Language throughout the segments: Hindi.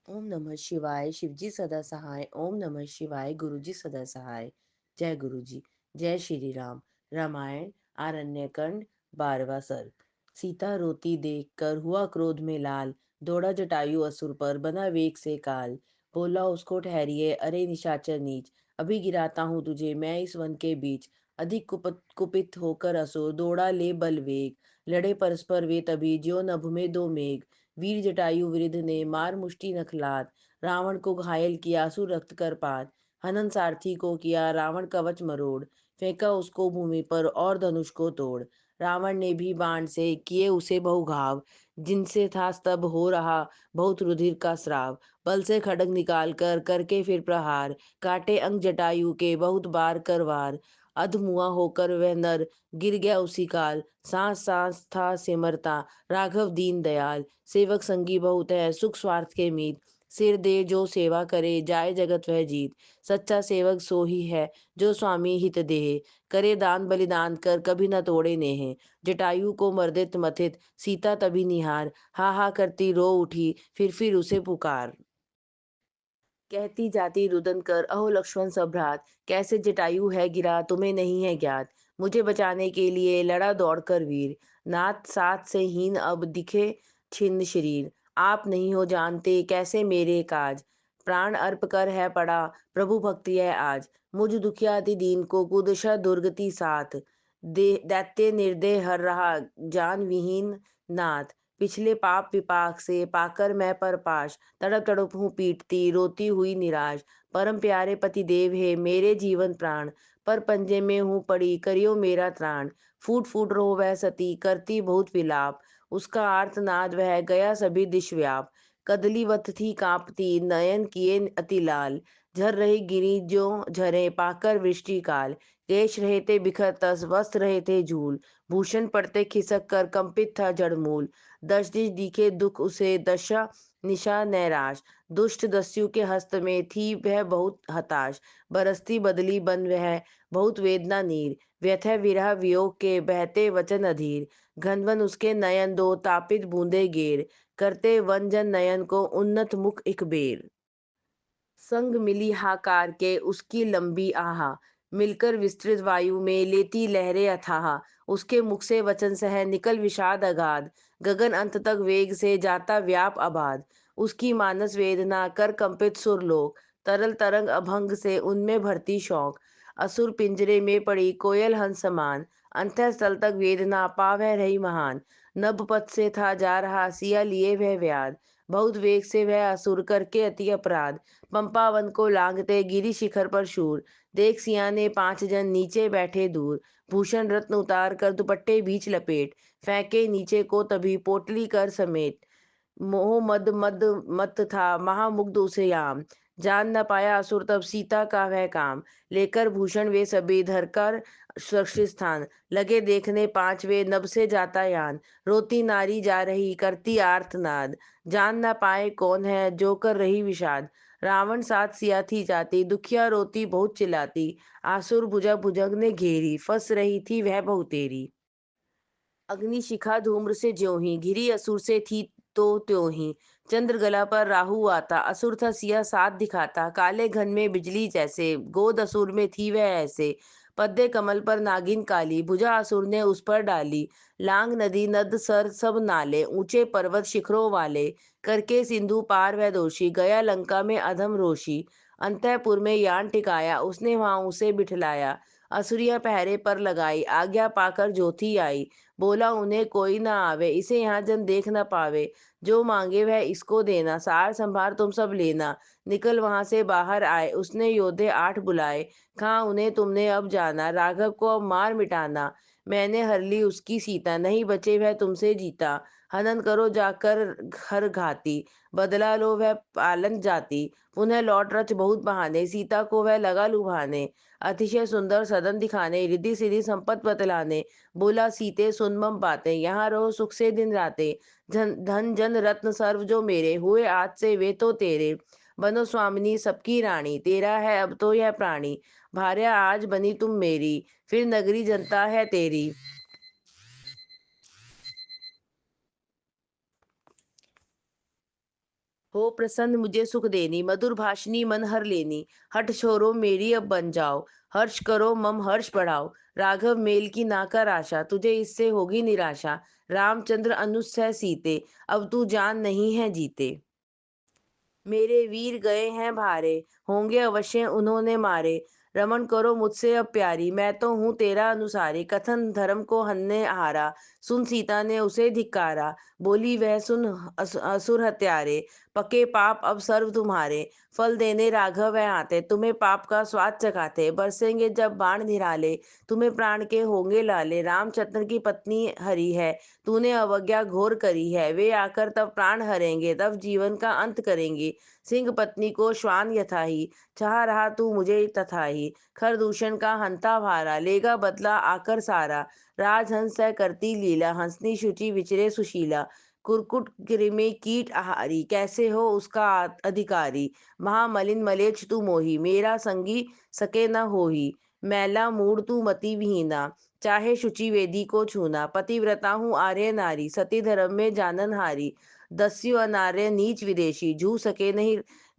ओम नमः शिवाय। शिवजी सदा सहाय। ओम नमः शिवाय। गुरुजी सदा सहाय। जय गुरुजी। जय श्री राम। रामायण आरण्यकांड 12वां सर्ग। सीता रोती देख कर हुआ क्रोध में लाल, दौड़ा जटायु असुर पर बना वेग से काल। बोला उसको ठहरिए अरे निशाचर नीच, अभी गिराता हूँ तुझे मैं इस वन के बीच। अधिक कुपित होकर असुर दौड़ा ले बल वेग, लड़े परस्पर वे तभी ज्यो नभ में दो मेघ। वीर जटायु वृद्ध ने मार मुष्टि नखलात, रावण को घायल किया असुर रक्त कर पात। हनन सारथी को किया रावण कवच मरोड़, फेंका उसको भूमि पर और धनुष को तोड़। रावण ने भी बाण से किए उसे बहु घाव, जिनसे था स्तब हो रहा बहुत रुधिर का स्राव। बल से खड्ग निकाल कर करके फिर प्रहार, काटे अंग जटायु के बहुत बार कर वार। अधमुआ होकर वह नर गिर गया उसी काल, सांस सांस था सिमरता राघव दीन दयाल। सेवक संगी बहुत है सुख स्वार्थ के मीत, सिर दे जो सेवा करे जाए जगत वह जीत। सच्चा सेवक सो ही है जो स्वामी हित देह, करे दान बलिदान कर कभी न तोड़े नेह। जटायु को मर्दित मथित सीता तभी निहार, हा हा करती रो उठी फिर उसे पुकार। कहती जाती रुदन कर अहो लक्ष्मण सब भ्रात, कैसे जटायु है गिरा तुम्हें नहीं है ज्ञात। मुझे बचाने के लिए लड़ा दौड़कर वीर, नाथ साथ से हीन अब दिखे छिन्न शरीर। आप नहीं हो जानते कैसे मेरे काज, प्राण अर्प कर है पड़ा प्रभु भक्ति है आज। मुझ दुखिया अति दीन को कुदशा दुर्गति साथ, दे दैत्य निर्दय हर रहा जान विहीन नाथ। पिछले पाप विपाक से पाकर मैं परपाश, तड़प तड़प हूँ पीटती रोती हुई निराश। परम प्यारे पति देव है मेरे जीवन प्राण, पर पंजे में हूँ पड़ी करियो मेरा त्राण। फूट फूट रो वह सती करती बहुत विलाप, उसका आर्तनाद वह गया सभी दिश व्याप। कदलीवत थी कांपती नयन किए अति लाल, झर रही गिरी जो झरे पाकर वृष्टि काल। केश रहे थे बिखर तस वस्त्र रहे थे झूल, भूषण पड़ते खिसक कर कंपित था जड़मूल। दस दिश दिखे दुख उसे दशा निशा नैराश, दुष्ट दस्यु के हस्त में थी वह बहुत हताश। बरसती बदली बन वह बहुत वेदना नीर, व्यथा विरह वियोग के बहते वचन अधीर। घनवन उसके नयन दो तापित बूंदे गेर, करते वन जन नयन को उन्नत मुख एक बेर। संग मिली हाकार के उसकी लंबी आहा, मिलकर विस्तृत वायु में लेती लहरें अथाह। उसके मुख से वचन सह निकल विषाद अगाध, गगन अंत तक वेग से जाता व्याप अबाध। उसकी मानस वेदना कर कंपित सुरलोक, तरल तरंग अभंग से उनमें भरती शौक। असुर पिंजरे में पड़ी कोयल हंस समान, अंतःस्थल तक वेदना पा वह रही महान। नभ पथ से था जा रहा सिया लिए वह व्याध, बहुत वेग से वह असुर करके अति अपराध। पंपावन को लांघते गिरी शिखर पर शूर, देख सिया ने पांच जन नीचे बैठे दूर। भूषण रत्न उतार कर दुपट्टे बीच लपेट, फेंके नीचे को तभी पोटली कर समेत। मोह मद मद मत था महामुग्ध उसे याम, जान न पाया असुर तब सीता का वह काम। लेकर भूषण वे सभी धरकर सुरक्षित स्थान, लगे देखने पांच वे नभ से जाता यान। रोती नारी जा रही करती आर्तनाद, जान न पाए कौन है जो कर रही विषाद। रावण साथ सिया थी जाती दुखिया रोती बहुत चिल्लाती, आसुर भुजग भुजंग ने घेरी फंस रही थी वह बहुतेरी। अग्निशिखा धूम्र से ज्यों ही घिरी असुर से थी तो त्यों ही। चंद्र गला पर राहु आता असुर था सिया साथ दिखाता, काले घन में बिजली जैसे गोद असुर में थी वह ऐसे। पद्मे कमल पर नागिन काली भुजा असुर ने उस पर डाली, लांग नदी नद सर सब नाले ऊंचे पर्वत शिखरों वाले। करके सिंधु पार वह दोषी गया लंका में अधम रोषी। अंतःपुर में यान टिकाया उसने वहां उसे बिठलाया, असुरिया पहरे पर लगाई आज्ञा पाकर ज्योति आई। बोला उन्हें कोई ना आवे इसे यहाँ जन देख न पावे, जो मांगे वह इसको देना सार संभार तुम सब लेना। निकल वहां से बाहर आए उसने योद्धे आठ बुलाए, कहा उन्हें तुमने अब जाना राघव को अब मार मिटाना। मैंने हर ली उसकी सीता नहीं बचे वह तुमसे जीता, हनन करो जाकर घर घाती, बदला लो वह पालन जाति। पुनः लौट रच बहुत बहाने सीता को वह लगा लुभाने, अतिशय सुंदर सदन दिखाने रिद्धि सिद्धि संपत बतलाने। बोला सीते सुन मम बातें यहाँ रहो सुख से दिन रातें, धन धन जन रत्न सर्व जो मेरे हुए आज से वे तो तेरे। बनो स्वामिनी सबकी रानी तेरा है अब तो यह प्राणी, भार्या आज बनी तुम मेरी फिर नगरी जनता है तेरी। हो प्रसन्न मुझे सुख देनी, मधुर भाषिनी मन हर लेनी। हठ छोरो मेरी अब बन जाओ, हर्ष करो मम हर्ष बढ़ाओ। राघव मेल की ना कर आशा, तुझे इससे होगी निराशा। रामचंद्र अनुसय सीते, अब तू जान नहीं है जीते। मेरे वीर गए हैं भारे, होंगे अवश्य उन्होंने मारे। रमन करो मुझसे अब प्यारी, मैं तो हूँ तेरा अनुसारी। कथन धर्म को हन्ने हारा, सुन सीता ने उसे धिक्कारा। बोली वह सुन असुर हत्यारे, पके पाप अब सर्व तुम्हारे। फल देने राघव है आते, तुम्हें पाप का स्वाद चखाते। बरसेंगे जब बाण निराले, तुम्हें प्राण के होंगे लाले। रामचंद्र की पत्नी हरी है, तूने अवज्ञा घोर करी है। वे आकर तब प्राण हरेंगे, तब जीवन का अंत करेंगे। सिंह पत्नी को श्वान यथाही, चाह रहा तू मुझे तथाही। खरदूषण का हंता भारा, लेगा बदला आकर सारा। राजहंस है करती लीला, हंसनी शुचि विचरे सुशीला। कुरकुट कृमि कीट आहारी, कैसे हो उसका अधिकारी। महामलिन मलेच्छ तू मोही, मेरा संगी सके न होही। मैला मूढ़ तू मति विहीना, चाहे शुचि वेदी को छूना। पतिव्रता हूँ आर्य नारी, सती धर्म में जानन हारी। दस्यु अनार्य नीच विदेशी,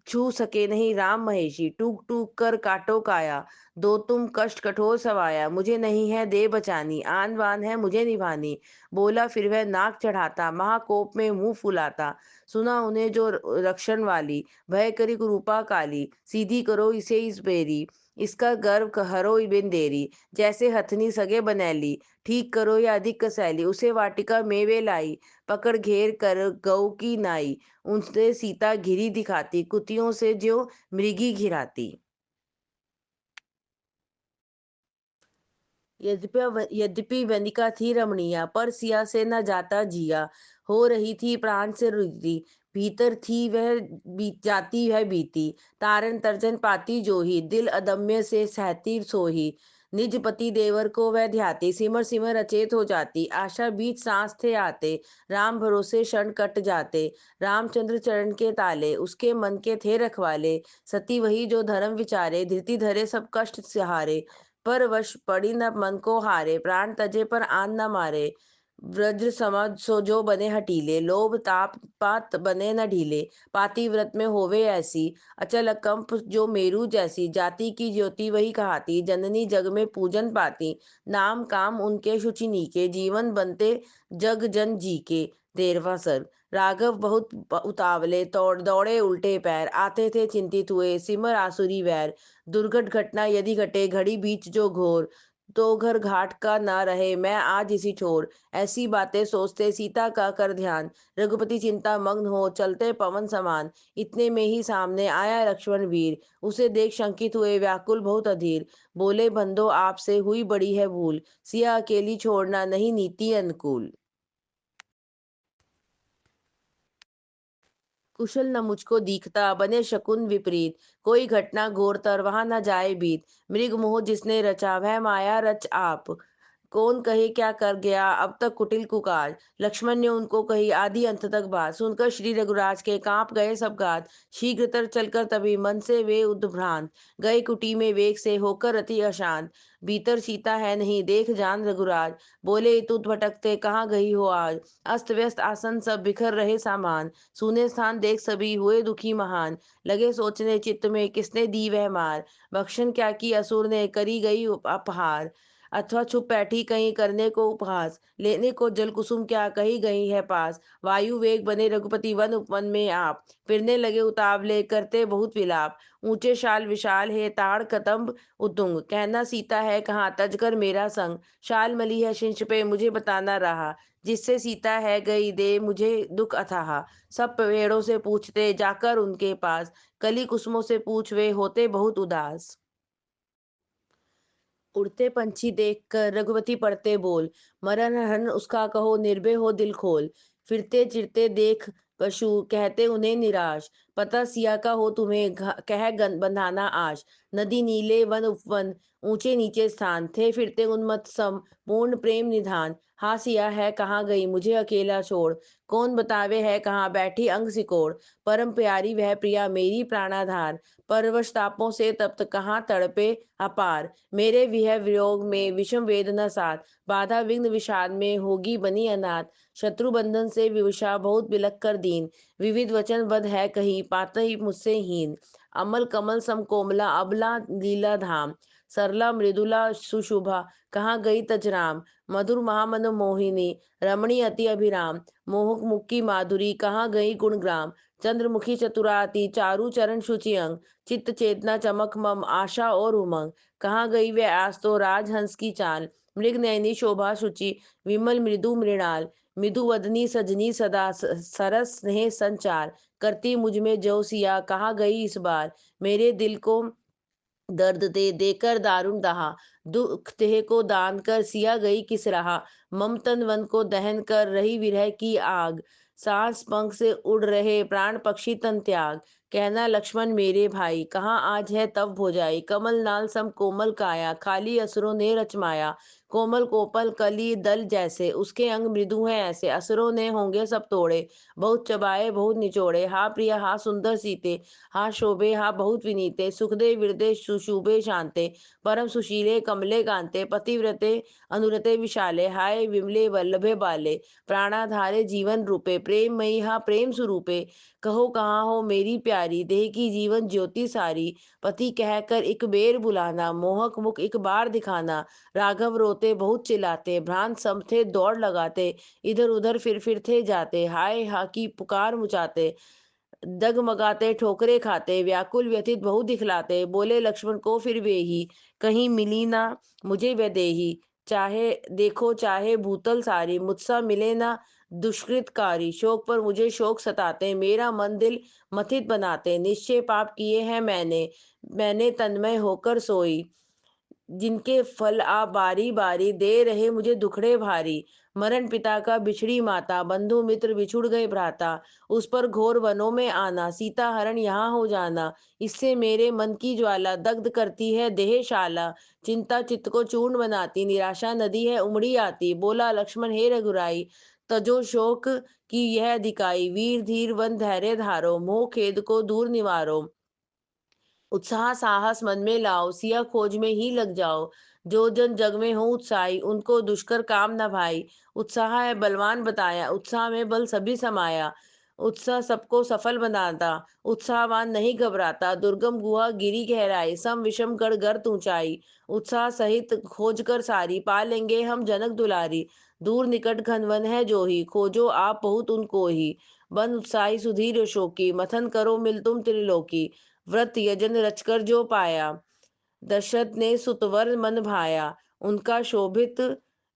छू सके नहीं राम महेशी। टूक टूक कर काटो काया, दो तुम कष्ट कठोर सवाया। मुझे नहीं है दे बचानी, आन बान है मुझे निभानी। बोला फिर वह नाक चढ़ाता, महाकोप में मुंह फुलाता। सुना उन्हें जो रक्षण वाली, भय करी कुरूपा काली। सीधी करो इसे इस बेरी, इसका गर्व हरो बिन देरी। जैसे हथनी सगे बनैली, ठीक करो या अधिक कसैली। उसे वाटिका में वे लाई, पकड़ घेर कर गऊ की नाई। उनसे सीता घिरी दिखाती, कुतियों से ज्यों मृगी घिराती। यद्यपि वनिका थी रमणीया, पर सिया से न जाता जिया। हो रही थी प्राण से रुद्धि, भीतर थी वह जाती है बीती। तारन तर्जन पाती जोही, दिल अदम्य से सहती सोही। निज पति देवर को वह ध्याती, सिमर सिमर अचेत हो जाती। आशा बीच सांस थे आते, राम भरोसे क्षण कट जाते। रामचंद्र चरण के ताले, उसके मन के थे रखवाले। सती वही जो धर्म विचारे, धृति धरे सब कष्ट सहारे। पर वश पड़ी न मन को हारे, प्राण तजे पर आन न मारे। वज्र समझ सो जो बने हटीले, लोभ ताप पात बने न ढीले। पातिव्रत में होवे ऐसी, अचल अकंप जो मेरु जैसी। जाति की ज्योति वही कहाती, जननी जग में पूजन पाती। नाम काम उनके शुचि नीके, जीवन बनते जग जन जी के। 13वां सर्ग। राघव बहुत उतावले दौड़े उल्टे पैर, आते थे चिंतित हुए सिमर आसुरी वैर। दुर्घट घटना यदि घटे, घड़ी बीच जो घोर। तो घर घाट का ना रहे, मैं आज इसी छोर। ऐसी बातें सोचते सीता का कर ध्यान, रघुपति चिंता मग्न हो चलते पवन समान। इतने में ही सामने आया लक्ष्मण वीर, उसे देख शंकित हुए व्याकुल बहुत अधीर। बोले बंधो आपसे हुई बड़ी है भूल, सिया अकेली छोड़ना नहीं नीति अनुकूल। कुशल न मुझको दीखता, बने शकुन विपरीत। कोई घटना घोरतर वहां न जाए बीत। मृग मोह जिसने रचा, वह माया रच आप। कौन कहे क्या कर गया अब तक कुटिल कुकाज। लक्ष्मण ने उनको कही आदि अंत तक बात, सुनकर श्री रघुराज के कांप गए सब गात। शीघ्रतर चलकर तभी मन से वे उद्भ्रांत, गए कुटी में वेग से होकर अति अशांत। भीतर सीता है नहीं देख जान रघुराज, बोले तू भटकते कहाँ गई हो आज। अस्त व्यस्त आसन सब बिखर रहे सामान, सूने स्थान देख सभी हुए दुखी महान। लगे सोचने चित्त में किसने दी वह मार, भक्षण क्या की असुर ने करी गई अपहार। अथवा छुप बैठी कहीं करने को उपहास, लेने को जल कुसुम क्या कही गई है पास। वायु वेग बने रघुपति वन उपवन में आप, फिरने लगे उतावले करते बहुत विलाप। ऊंचे शाल विशाल है ताड़ कदम्ब उतुंग, कहना सीता है कहाँ तजकर मेरा संग। शाल मली है शीर्ष पे मुझे बताना रहा, जिससे सीता है गई दे मुझे दुख अथाह। सब पेड़ों से पूछते जाकर उनके पास, कली कुसुमों से पूछ वे होते बहुत उदास। उड़ते पंछी देखकर रघुपति पढ़ते बोल, मरन हरन उसका कहो निर्भय हो दिल खोल। फिरते चिरते देख पशु कहते उन्हें निराश, पता सिया का हो तुम्हें कह बंधाना आश। नदी नीले वन उपवन, ऊंचे नीचे स्थान थे फिरते उन्मत्त सम, पूर्ण प्रेम निधान। हाँ सिया है कहाँ गई मुझे अकेला छोड़, कौन बतावे है कहाँ बैठी अंग सिकोड़। परम प्यारी वह प्रिया मेरी प्राणाधार, परवश तापों से तप्त कहाँ तड़पे अपार। मेरे विह वियोग में विषम वेदना साथ, बाधा विघ्न विषाद में होगी बनी अनाथ। शत्रु बंधन से विवशा बहुत बिलख कर दीन, विविध वचन बद है कहीं पातई मुझसे हीन। अमल कमल सम कोमला अबला लीला धाम। सरला मृदुला सुशुभा कहाँ गई तजराम। मधुर महामन मोहिनी रमणी अति अभिराम। मोहक मुक्की माधुरी कहाँ गई गुणग्राम। चंद्रमुखी चतुराती चारु चरण शुचि अंग। चित्त चेतना चमक मम आशा और उमंग। कहाँ गई वे आज तो राजहंस की चाल। मृग नयनी शोभा शुचि विमल मृदु मृणाल। मृदुवदनी सजनी सदा सरस स्नेह संचार। करती मुझ में जो सिया कहाँ गई इस बार। मेरे दिल को दर्द दे देकर दारुण दहा। दुख देह को दान कर सिया गई किस रहा। मम तन वन को दहन कर रही विरह की आग। सांस पंख से उड़ रहे प्राण पक्षी तन त्याग। कहना लक्ष्मण मेरे भाई कहाँ आज है तब भोजाई। कमल नाल सम कोमल काया खाली असुरों ने रचमाया। कोमल कोपल कली दल जैसे उसके अंग मृदु हैं ऐसे। असुरों ने होंगे सब तोड़े बहुत चबाए बहुत निचोड़े। हा प्रिय हा सुंदर सीते हा शोभे हा बहुत विनीते। सुखदे विरदे सुशुभे शांते परम सुशीले कमले कांते। पतिव्रते अनुरते विशाले हाय विमले वल्लभे बाले। प्राणाधारे जीवन रूपे प्रेममयी हा प्रेम स्वरूपे। कहो कहाँ हो मेरी प्यारी देह की जीवन ज्योति सारी। पति कहकर एक बेर बुलाना मोहक मुख एक बार दिखाना। राघव रोते बहुत चिल्लाते भ्रांत सब थे दौड़ लगाते। इधर उधर फिर थे जाते हाय हा की पुकार मुचाते। डगमगाते ठोकरे खाते व्याकुल व्यथित बहु दिखलाते। बोले लक्ष्मण को फिर वे ही कहीं मिली ना मुझे वैदेही। चाहे देखो चाहे भूतल सारी मुझसा मिले ना दुष्कृतकारी। शोक पर मुझे शोक सताते मेरा मन दिल मथित बनाते। निश्चय पाप किए हैं मैंने मैंने तन्मय होकर सोई। जिनके फल आप बारी बारी दे रहे मुझे दुखड़े भारी। मरण पिता का बिछड़ी माता बंधु मित्र बिछुड़ गए भ्राता। उस पर घोर वनों में आना सीता हरण यहाँ हो जाना। इससे मेरे मन की ज्वाला दग्ध करती है देहशाला। चिंता चित्त को चूर्ण बनाती निराशा नदी है उमड़ी आती। बोला लक्ष्मण हे रघुराई तजो शोक की यह अधिकाई। वीर धीर वन धैर्य धारो मोह खेद को दूर निवारो। उत्साह साहस मन में लाओ सिया खोज में ही लग जाओ। जो जन जग में हो उत्साही उनको दुष्कर काम न भाई। उत्साह है बलवान बताया उत्साह में बल सभी समाया। उत्साह सबको सफल बनाता उत्साहवान नहीं घबराता। दुर्गम गुहा गिरी गहराई सम विषम गढ़ गर्त ऊंचाई। उत्साह सहित खोज कर सारी पा लेंगे हम जनक दुलारी। दूर निकट घन वन है जो ही खोजो आप बहुत उनको ही। बन उत्साही सुधीर शोकी मथन करो मिल तुम त्रिलोकी। व्रत यजन रचकर जो पाया दशरथ ने सुतवर मन भाया। उनका शोभित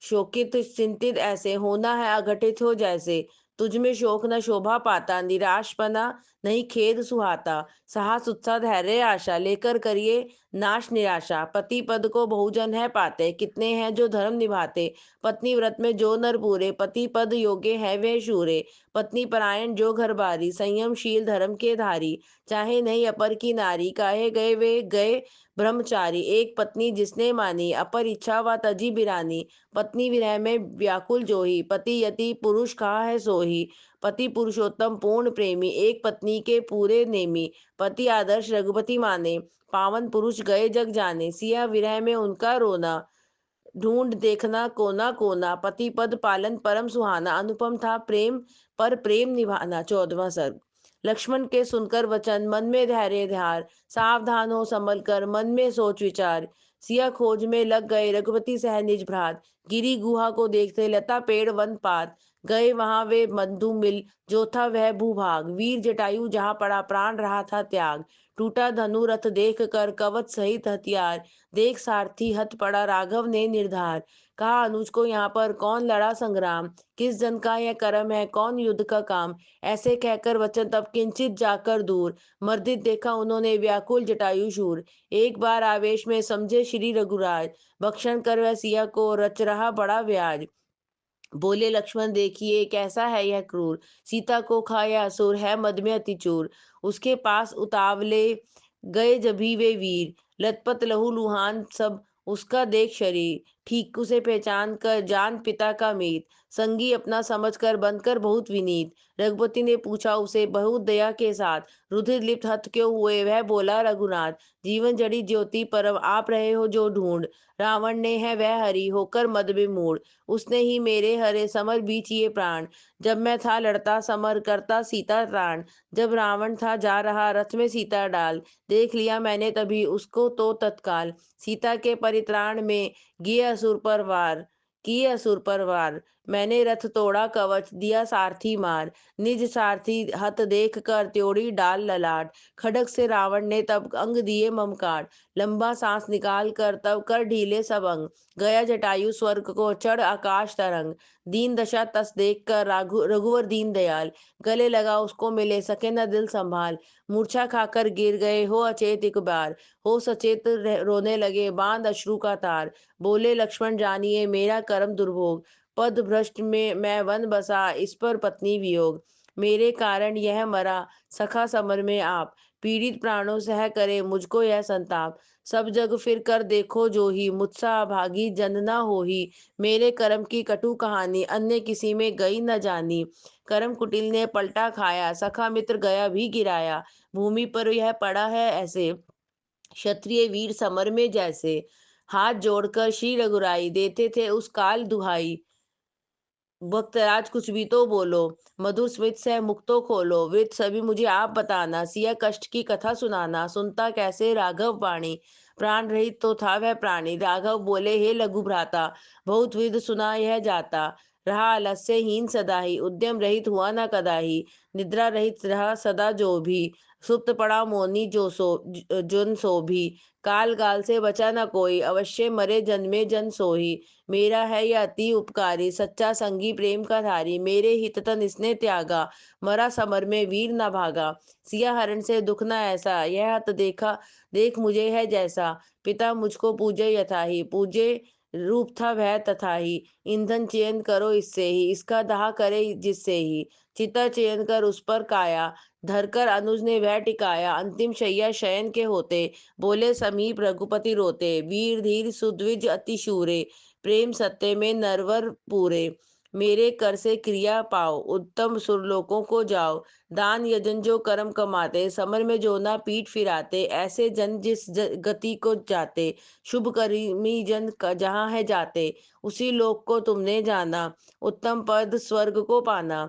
शोकित चिंतित ऐसे होना है अघटित हो जैसे। तुझ में शोक न शोभा पाता निराशपना नहीं खेद सुहाता। साहस उत्साह धैर्य आशा लेकर करिए नाश निराशा। पति पद को बहुजन है पाते कितने हैं जो धर्म निभाते। पत्नी व्रत में जो नर पूरे पति पद योग्य है वे शूरे। पत्नी परायण जो घर बारी संयमशील धर्म के धारी। चाहे नहीं अपर की नारी काहे गए वे गए ब्रह्मचारी। एक पत्नी जिसने मानी अपर इच्छा व तजी बिरानी। पत्नी विरह में व्याकुल जोही पति यति पुरुष कहाँ है सोही। पति पुरुषोत्तम पूर्ण प्रेमी एक पत्नी के पूरे नेमी। पति आदर्श रघुपति माने पावन पुरुष गए जग जाने। सिया विरह में उनका रोना ढूंढ देखना कोना कोना। पति पद पालन परम सुहाना अनुपम था प्रेम पर प्रेम निभाना। 14वां सर्ग। लक्ष्मण के सुनकर वचन मन में धैर्य ध्यार। सावधान हो संभल कर मन में सोच विचार। सिया खोज में लग गए रघुपति सह निज भ्रात। गिरी गुहा को देखते लता पेड़ वन पात। गए वहां वे बंधु मिल जो था वह भूभाग। वीर जटायु जहाँ पड़ा प्राण रहा था त्याग। टूटा धनु रथ देख कर कवच सहित हथियार। देख सारथी हथ पड़ा राघव ने निर्धार। कहा अनुज को यहाँ पर कौन लड़ा संग्राम। किस जन का यह कर्म है कौन युद्ध का काम। ऐसे कहकर वचन तब किंचित जाकर दूर। मर्दित देखा उन्होंने व्याकुल जटायु शूर। एक बार आवेश में समझे श्री रघुराज। भक्षण कर वह सिया को रच रहा बड़ा व्याज। बोले लक्ष्मण देखिए कैसा है यह क्रूर। सीता को खाया असुर है मद में अति चूर। उसके पास उतावले गए जभी वे वीर। लथपथ लहू लुहान सब उसका देख शरीर। ठीक उसे पहचान कर जान पिता का मीत। संगी अपना समझकर बनकर बहुत विनीत। रघुपति ने पूछा उसे बहुत दया के साथ, रुधिर लिप्त हत क्यों हुए? वह बोला, रघुनाथ, जीवन जड़ी ज्योति परम आप रहे हो जो ढूंढ। रावण ने है वह हरि होकर मद में मूड। उसने ही मेरे हरे समर बीच ये प्राण। जब मैं था लड़ता समर करता सीता त्राण। जब रावण था जा रहा रथ में सीता डाल। देख लिया मैंने तभी उसको तो तत्काल। सीता के परित्राण में किए असुर पर वार। मैंने रथ तोड़ा कवच दिया सारथी मार। निज सारथी हत देख कर त्योड़ी डाल ललाट। खड़ग से रावण ने तब अंग दिए मम काट। लंबा सांस निकाल कर तब कर ढीले सब अंग। गया जटायु स्वर्ग को चढ़ आकाश तरंग। दीन दशा तस देख कर रघुवर दीन दयाल। गले लगा उसको मिले सके न दिल संभाल। मूर्छा खाकर गिर गए हो अचेत एक बार। हो सचेत रोने लगे बांध अश्रु का तार। बोले लक्ष्मण जानिए मेरा कर्म दुर्भोग। पद भ्रष्ट में मैं वन बसा इस पर पत्नी वियोग। मेरे कारण यह मरा सखा समर में आप। पीड़ित प्राणों सह करे मुझको यह संताप। सब जग फिर कर देखो जो ही मुझसा अभागी जन न हो ही। मेरे कर्म की कटु कहानी अन्य किसी में गई न जानी। कर्म कुटिल ने पलटा खाया सखा मित्र गया भी गिराया। भूमि पर यह पड़ा है ऐसे क्षत्रिय वीर समर में जैसे। हाथ जोड़कर श्री रघुराई देते थे उस काल दुहाई। भक्तराज कुछ भी तो बोलो, मधुर स्मित से मुख तो खोलो। वृत्त सभी मुझे आप बताना, सिया कष्ट की कथा सुनाना। सुनता कैसे राघव वाणी, प्राण रहित तो था वह प्राणी। राघव बोले, हे लघु भ्राता, बहुत विध सुना यह जाता। रहा आलस्यहीन सदा ही, उद्यम रहित हुआ न कदाही। निद्रा रहित रहा सदा जो भी, सुप्त पड़ा मोनी जुन सो भी। काल काल से बचा न कोई, अवश्य मरे जन्मे जन सोही। मेरा है यह अति उपकारी, सच्चा संगी प्रेम का धारी। मेरे हित तन इसने त्यागा, मरा समर में वीर न भागा। सिया हरण से दुख न ऐसा, यह हत देखा देख मुझे है जैसा। पिता मुझको पूजे यथा ही, पूजे रूप था वह तथा ही। ईंधन चयन करो इससे ही, इसका दाह करे जिससे ही। चिता चयन कर उस पर काया, धरकर अनुज ने वह टिकाया। अंतिम शैया शयन के होते, बोले समीप रघुपति रोते। वीर धीर सुद्विज अति शूरे, प्रेम सत्य में नरवर पूरे। मेरे कर से क्रिया पाओ, उत्तम सुरलोकों को जाओ। दान यजन जो कर्म कमाते, समर में जो ना पीठ फिराते। ऐसे जन जिस गति को जाते, शुभ कर्मी जन जहाँ है जाते। उसी लोक को तुमने जाना, उत्तम पद स्वर्ग को पाना।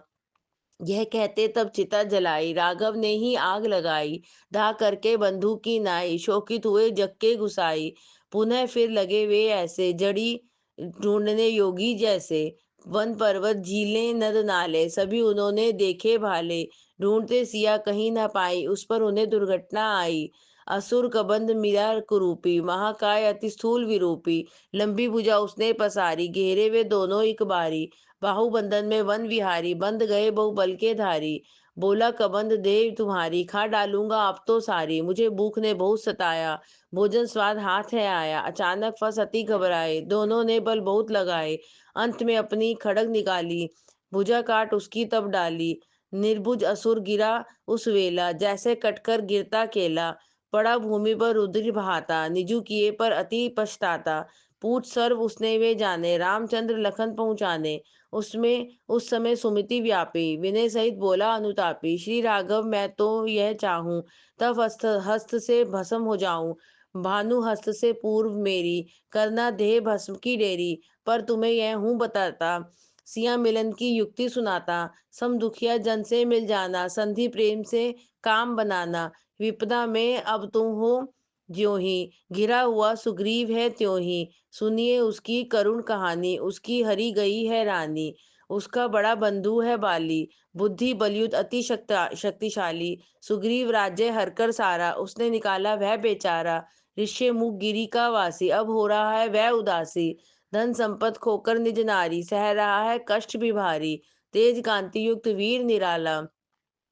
यह कहते तब चिता जलाई, राघव ने ही आग लगाई। धा करके बंधुक की नाई, शोकित हुए जग के गुसाई। पुनः फिर लगे वे ऐसे, जड़ी ढूंढने योगी जैसे। वन पर्वत झीलें नद नाले, सभी उन्होंने देखे भाले। ढूंढते सिया कहीं न पाई, उस पर उन्हें दुर्घटना आई। असुर कबंध मिला कुरूपी, महाकाय अति स्थूल विरूपी। लंबी भुजा उसने पसारी, घेरे वे दोनों एक बारी। बाहुबंधन में वन विहारी, बंध गए बहुबल के धारी। बोला कबंध देव तुम्हारी, खा डालूंगा अब तो सारी। मुझे भूख ने बहुत सताया, भोजन स्वाद हाथ है आया। अचानक फंस अति घबराए, दोनों ने बल बहुत लगाए। अंत में अपनी खड़ग निकाली, भुजा काट उसकी तब डाली। निर्भुज असुर गिरा उस वेला, जैसे कटकर गिरता केला। पड़ा भूमि पर रुधिर बहाता, निजु किए पर अति पछताता। पूछ सर्व उसने वे जाने, रामचंद्र लखन पहुँचाने। उसमें उस समय सुमति व्यापी, विनय सहित बोला अनुतापी। श्री राघव मैं तो यह चाहूं, तब हस्त हस्त से भस्म हो जाऊं। भानु हस्त से पूर्व मेरी, करना देह भस्म की डेरी। पर तुम्हें यह हूं बताता, सिया मिलन की युक्ति सुनाता। सम दुखिया जन से मिल जाना, संधि प्रेम से काम बनाना। विपदा में अब तुम हो ज्यों ही, घिरा हुआ सुग्रीव है त्यों ही। सुनिए उसकी करुण कहानी, उसकी हरी गई है रानी। उसका बड़ा बंधु है बाली, बुद्धि बलयुत अति शक्तिशाली। सुग्रीव राज्य हरकर सारा, उसने निकाला वह बेचारा। ऋष्य मुख गिरी का वासी, अब हो रहा है वह उदासी। धन संपत खोकर निज नारी, सह रहा है कष्ट भी भारी। तेज कांति युक्त वीर निराला,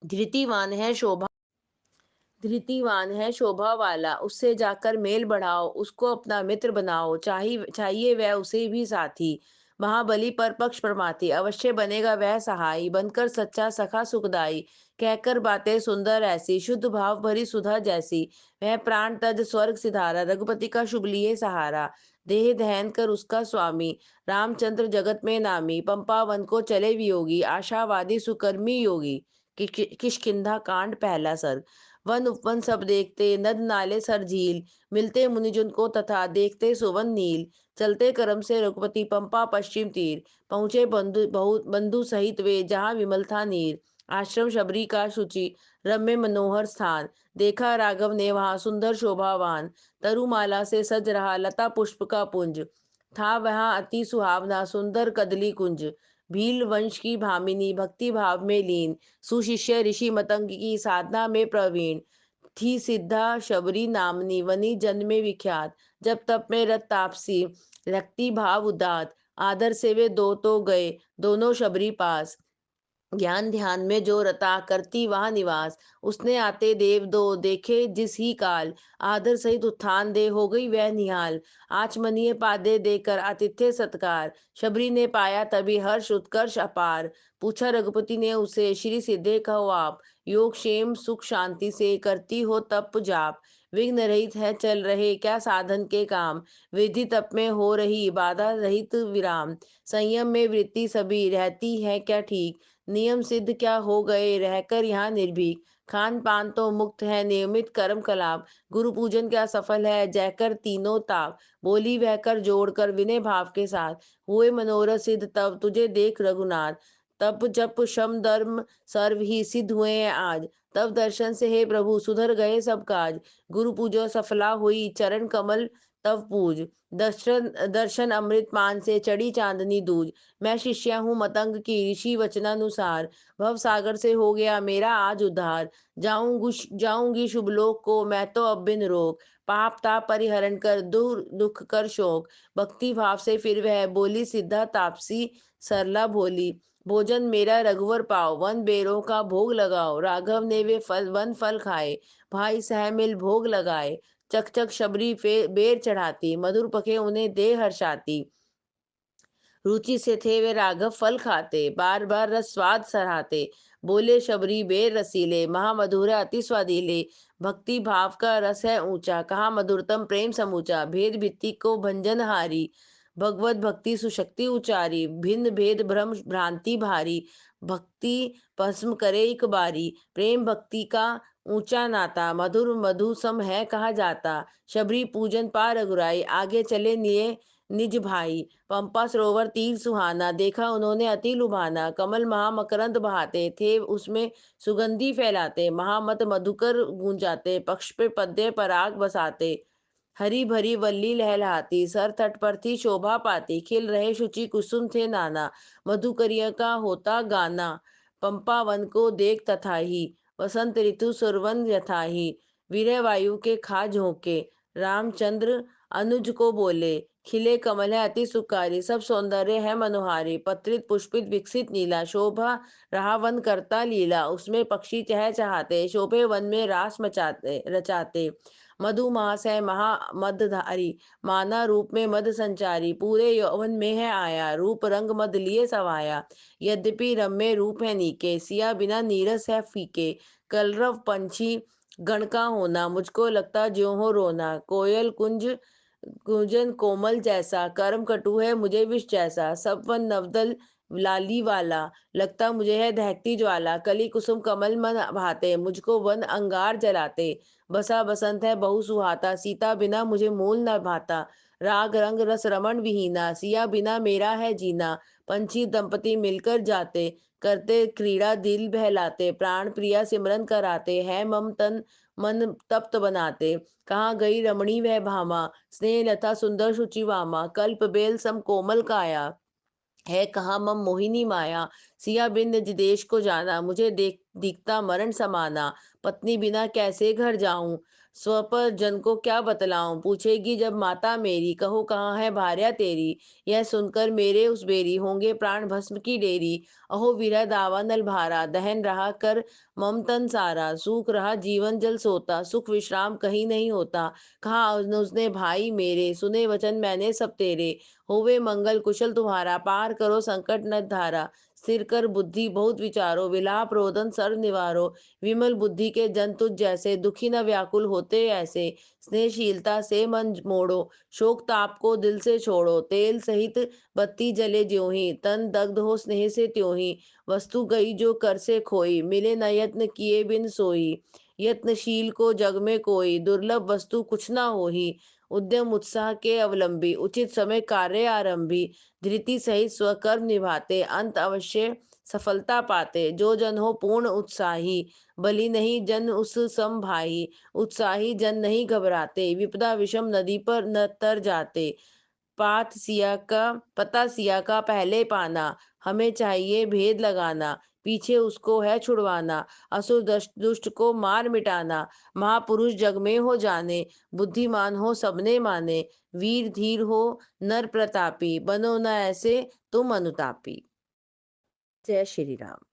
धृतिवान है शोभा धृतिवान है शोभा वाला। उससे जाकर मेल बढ़ाओ, उसको अपना मित्र बनाओ। चाहिए वह उसे भी साथी, महाबली पर पक्ष प्रमाथी। अवश्य बनेगा वह सहाई, बनकर सच्चा सखा सुखदाई। कहकर बातें सुंदर ऐसी, शुद्ध भाव भरी सुधा जैसी। वह प्राण तज स्वर्ग सिधारा, रघुपति का शुभ लिए सहारा। देह दहन कर उसका स्वामी, रामचंद्र जगत में नामी। पंपा वन को चले वियोगी, आशावादी सुकर्मी योगी। किष्किंधा कांड पहला सर्ग। वन उपवन सब देखते, नद नाले सर झील। मिलते मुनिजन को तथा, देखते सुवन नील। चलते क्रम से रघुपति पंपा पश्चिम तीर। पहुँचे बंधु सहित वे, जहाँ विमल था नीर। आश्रम शबरी का शुचि, रम्य मनोहर स्थान। देखा राघव ने वहाँ सुंदर शोभावान। तरुमाला से सज रहा लता पुष्प का पुंज। था वहाँ अति सुहावना सुंदर कदली कुंज। भील वंश की भामिनी भक्ति भाव में लीन। सुशिष्य ऋषि मतंग की साधना में प्रवीण। थी सिद्धा शबरी नामनी, वनी जन में विख्यात। जब तप में रत तापसी, रखती भाव उदात। आदर से वे दो तो गए, दोनों शबरी पास। ज्ञान ध्यान में जो रता, करती वहाँ निवास। उसने आते देव दो, देखे जिस ही काल। आदर सहित उत्थान दे, हो गई वह निहाल। आचमनीय पादे देकर आतिथ्य सत्कार। शबरी ने पाया तभी हर्ष उत्कर्ष अपार। पूछा रघुपति ने उसे, श्री सिद्धे कहो आप। योग क्षेम सुख शांति से, करती हो तप जाप। विघ्न रहित है चल रहे, क्या साधन के काम। विधि तप में हो रही, बाधा रहित विराम। संयम में वृत्ति सभी, रहती है क्या ठीक। नियम सिद्ध क्या हो गए, रहकर यहाँ निर्भीक। खान पान तो मुक्त है, नियमित कर्म कलाप। गुरु पूजन क्या सफल है, जयकर तीनों ताप। बोली वह कर जोड़कर विनय भाव के साथ। हुए मनोरथ सिद्ध तब, तुझे देख रघुनाथ। तप जप शम धर्म सर्व ही सिद्ध हुए हैं आज। तब दर्शन से हे प्रभु, सुधर गए सब काज। गुरु पूजो सफला हुई, चरण कमल तब पूज। दर्शन दर्शन अमृत मान से, चढ़ी चांदनी दूज। मैं शिष्या हूँ मतंग की, ऋषि वचनानुसार। भव सागर से हो गया मेरा आज उद्धार। जाऊंगी शुभ लोक को, मैं तो अब बिन रोक। पाप ताप परिहरण कर, दूर दुख कर शोक। भक्ति भाव से फिर वह बोली, सिद्धा तापसी सरला भोली। भोजन मेरा रघुवर पाओ, वन बेरों का भोग लगाओ। राघव ने वे वन फल खाए, भाई सह मिल भोग लगाए। चक चक शबरी बेर चढ़ाती, मधुर पके उन्हें दे हर्षाती। रुचि से थे वे राघव फल खाते, बार बार रस स्वाद सराहते। बोले शबरी बेर रसीले, महामधुर है अति स्वादिले। भक्ति भाव का रस है ऊंचा, कहा मधुरतम प्रेम समूचा। भेद भित्ति को भंजन हारी, भगवत भक्ति सुशक्ति उचारी। भिन्न भेद भ्रम भ्रांति भारी, भक्ति भस्म करे एक बारी। प्रेम भक्ति का ऊंचा नाता, मधुर मधु सम है कहा जाता। शबरी पूजन पा रघुराई, आगे चले लिए निज भाई। पंपा सरोवर तीर सुहाना, देखा उन्होंने अति लुभाना। कमल महा मकरंद बहाते थे, उसमें सुगंधि फैलाते। महामत मधुकर गूंजाते, पक्ष पे पद्य पराग बसाते। हरी भरी वल्ली लहलहाती, सर तट पर थी शोभा पाती। खिल रहे शुचि कुसुम थे नाना, मधुकरिया का होता गाना। पंपा वन को देख तथा ही, वसंत ऋतु सुरवन यथा ही। वीर्य वायु के खा झोंके, रामचंद्र अनुज को बोले। खिले कमल है अति सुखारी, सब सौंदर्य है मनोहारी। पत्रित पुष्पित विकसित नीला, शोभा रहा वन करता लीला। उसमें पक्षी चह चहाते, शोभे वन में रास मचाते रचाते। मधुमास है महा मदधारी, माना रूप में मद संचारी। पूरे यौवन में है आया, रूप रंग मद लिए सवाया। यद्यपि रम्य रूप है नीके, सिया बिना नीरस है फीके। कलरव पंछी गण का होना, मुझको लगता ज्यों हो रोना। कोयल कुंज कुंजन कोमल जैसा, कर्म कटु है मुझे विष जैसा। सब वन नवदल लाली वाला, लगता मुझे है दहकती ज्वाला। कली कुसुम कमल मन भाते, मुझको वन अंगार जलाते। बसा बसंत है बहु सुहाता, सीता बिना मुझे मूल न भाता। राग रंग रस रमण विहीना, सिया बिना मेरा है जीना। पंछी दंपति मिलकर जाते, करते क्रीड़ा दिल बहलाते। प्राण प्रिया सिमरन कराते, है मम तन मन तप्त बनाते। कहाँ गई रमणी वह भामा, स्नेह लता सुंदर शुचिवामा। कल्प बेल सम कोमल काया, है कहाँ मम मोहिनी माया। सिया बिन निज देश को जाना, मुझे देख दिखता मरण समाना। पत्नी बिना कैसे घर जाऊं, स्वपर जन को क्या बतलाऊं। पूछेगी जब माता मेरी, कहो कहाँ है भार्या तेरी। यह सुनकर मेरे उस बेरी, होंगे प्राण भस्म की डेरी। अहो विरह दावा नल भारा, दहन रहा कर मम तन सारा। सूख रहा जीवन जल सोता, सुख विश्राम कहीं नहीं होता। कहा उसने भाई मेरे, सुने वचन मैंने सब तेरे। होवे मंगल कुशल तुम्हारा, पार करो संकट न धारा। स्थिर कर बुद्धि बहुत विचारो, विलाप रोदन सर्व निवारो। विमल बुद्धि के जन तुझ जैसे, दुखी न व्याकुल होते ऐसे। स्नेहशीलता से मन मोड़ो, शोक ताप को दिल से छोड़ो। तेल सहित बत्ती जले ज्यों ही, तन दग्ध हो स्नेह से त्यों ही। वस्तु गई जो कर से खोई, मिले न यत्न किए बिन सोई। यत्नशील को जग में कोई, दुर्लभ वस्तु कुछ ना होही। उद्यम उत्साह के अवलंबी, उचित समय कार्य आरंभी। धृति सहित स्वकर्म निभाते, अंत अवश्य सफलता पाते। जो जन हो पूर्ण उत्साही, बलि नहीं जन उस सम भाई। उत्साही जन नहीं घबराते, विपदा विषम नदी पर न तर जाते। पता सिया का पहले पाना, हमें चाहिए भेद लगाना। पीछे उसको है छुड़वाना, असुर दुष्ट को मार मिटाना। महापुरुष जग में हो जाने, बुद्धिमान हो सबने माने। वीर धीर हो नर प्रतापी, बनो न ऐसे तुम अनुतापी। जय श्री राम।